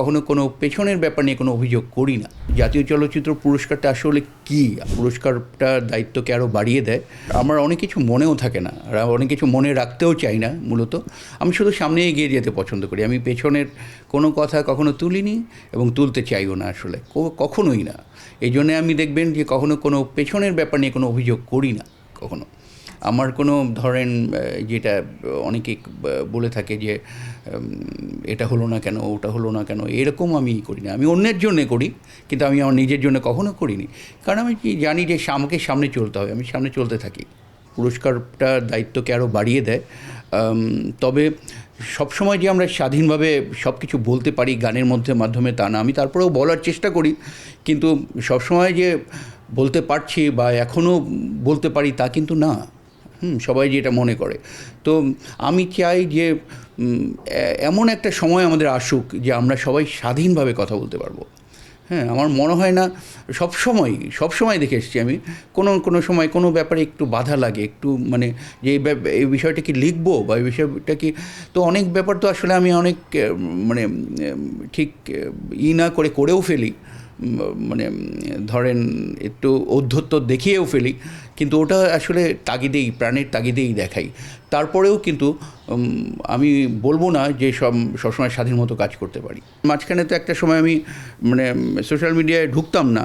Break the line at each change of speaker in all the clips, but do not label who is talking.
কখনো কোনো পেছনের ব্যাপার নিয়ে কোনো অভিযোগ করি না। জাতীয় চলচ্চিত্র পুরস্কারটা আসলে কী, পুরস্কারটার দায়িত্বকে আরও বাড়িয়ে দেয়। আমার অনেক কিছু মনেও থাকে না, আর অনেক কিছু মনে রাখতেও চাই না। মূলত আমি শুধু সামনে এগিয়ে যেতে পছন্দ করি। আমি পেছনের কোনো কথা কখনো তুলিনি এবং তুলতে চাইও না, আসলে কখনোই না। এই জন্যে আমি দেখবেন যে কখনো কোনো পেছনের ব্যাপার নিয়ে কোনো অভিযোগ করি না কখনো। আমার কোনো ধরেন যেটা অনেকে বলে থাকে যে এটা হলো না কেন, ওটা হলো না কেন, এরকম আমি করি না। আমি অন্যের জন্যে করি, কিন্তু আমি আমার নিজের জন্য কখনো করিনি। কারণ আমি জানি যে আমাকে সামনে চলতে হবে, আমি সামনে চলতে থাকি। পুরস্কারটার দায়িত্বকে আরও বাড়িয়ে দেয়। তবে সবসময় যে আমরা স্বাধীনভাবে সব কিছু বলতে পারি গানের মাধ্যমে তা না। আমি তারপরেও বলার চেষ্টা করি, কিন্তু সবসময় যে বলতে পারছি বা এখনও বলতে পারি তা কিন্তু না। সবাই যেটা মনে করে। তো আমি চাই যে এমন একটা সময় আমাদের আসুক যে আমরা সবাই স্বাধীনভাবে কথা বলতে পারবো। হ্যাঁ, আমার মনে হয় না সবসময় দেখে এসেছি আমি কোনো সময় কোনো ব্যাপারে একটু বাধা লাগে, একটু মানে যে এই বিষয়টা কি লিখবো বা এই বিষয়টা কি, তো অনেক ব্যাপার তো আসলে আমি অনেক মানে ঠিক না করেও ফেলি, মানে ধরেন একটু ঔদ্ধত্য দেখিয়েও ফেলি, কিন্তু ওটা আসলে প্রাণের তাগিদেই দেখাই। তারপরেও কিন্তু আমি বলবো না যে সবসময় স্বাধীন মতো কাজ করতে পারি। মাঝখানে তো একটা সময় আমি মানে সোশ্যাল মিডিয়ায় ঢুকতাম না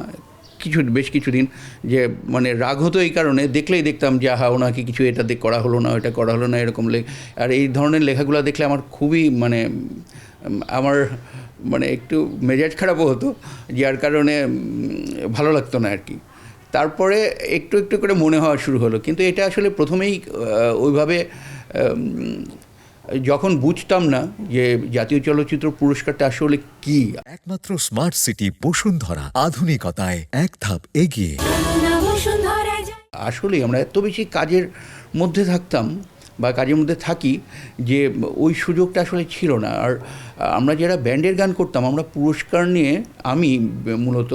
বেশ কিছুদিন, যে মানে রাগ হতো এই কারণে, দেখলেই দেখতাম যে ওনাকে কিছু এটা করা হলো না, ওটা করা হলো না, এরকম আর এই ধরনের লেখাগুলো দেখলে আমার খুবই আমার একটু মেজাজ খারাপও হতো, যার কারণে ভালো লাগতো না আর কি। তারপরে একটু একটু করে মনে হওয়া শুরু হলো, কিন্তু এটা আসলে প্রথমেই ওইভাবে যখন বুঝতাম না যে জাতীয় চলচ্চিত্র পুরস্কারটা আসলে কি।
একমাত্র স্মার্ট সিটি বসুন্ধরা, আধুনিকতায় এক ধাপ এগিয়ে।
আসলে আমরা এত বেশি কাজের মধ্যে থাকতাম বা কাজের মধ্যে থাকি যে ওই সুযোগটা আসলে ছিল না। আর আমরা যারা ব্যান্ডের গান করতাম, আমরা পুরস্কার নিয়ে মূলত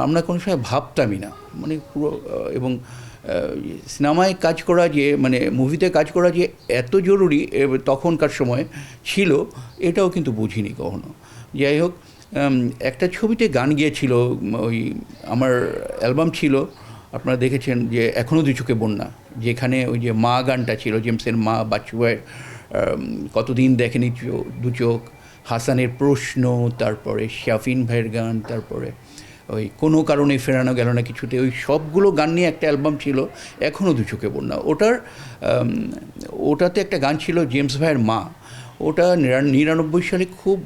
আমরা কোনো সময় ভাবতামই না, পুরো। এবং সিনেমায় কাজ করা যে মুভিতে কাজ করা যে এত জরুরি তখনকার সময় ছিল, এটাও কিন্তু বুঝিনি কখনো। যাই হোক, একটা ছবিতে গান গিয়েছিল, ওই আমার অ্যালবাম ছিল, আপনারা দেখেছেন যে এখনও দু চোখে বন্যা, যেখানে ওই যে মা গানটা ছিল, জেমসের মা, বাচ্চু ভাইয়ের কতদিন দেখেনি দু চোখ, হাসানের প্রশ্ন, তারপরে শাফিন ভাইয়ের গান, তারপরে ওই কোনো কারণে ফেরানো গেল না কিছুতে, ওই সবগুলো গান নিয়ে একটা অ্যালবাম ছিল, এখনও দু চোখে বন্যা। ওটাতে একটা গান ছিল জেমস ভাইয়ের মা। ওটা 99 সালে খুব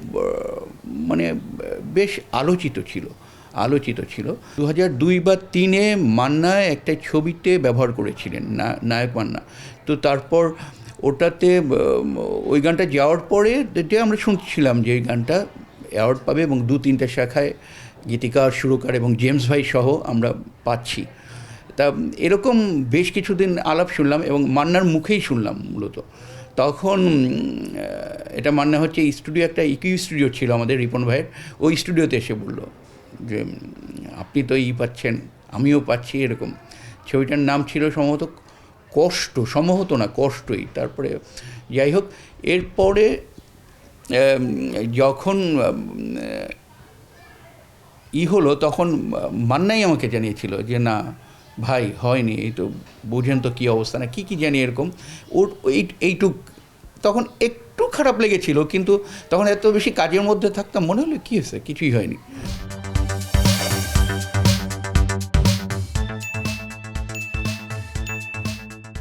বেশ আলোচিত ছিল। 2002 বা 2003-এ মান্না একটা ছবিতে ব্যবহার করেছিলেন, নায়ক মান্না। তো তারপর ওটাতে ওই গানটা যাওয়ার পরে আমরা শুনছিলাম যে এই গানটা অ্যাওয়ার্ড পাবে, এবং 2-3টা শাখায় গীতিকার, সুরকার এবং জেমস ভাই সহ আমরা পাচ্ছি। তা এরকম বেশ কিছুদিন আলাপ শুনলাম এবং মান্নার মুখেই শুনলাম মূলত। তখন এটা মান্না হচ্ছে স্টুডিও, একটা ইকিউ স্টুডিও ছিল আমাদের রিপন ভাইয়ের, ওই স্টুডিওতে এসে বলল যে আপনি তো পাচ্ছেন, আমিও পাচ্ছি, এরকম। ছবিটার নাম ছিল সম্ভবত কষ্টই। তারপরে যাই হোক, এরপরে যখন হলো, তখন মান্নাই আমাকে জানিয়েছিল যে না ভাই, হয়নি, এই তো বুঝেন তো কী অবস্থা, না কী জানি এরকম। এইটুক তখন একটু খারাপ লেগেছিল, কিন্তু তখন এত বেশি কাজের মধ্যে থাকতাম, মনে হলো কী হয়েছে, কিছুই হয়নি।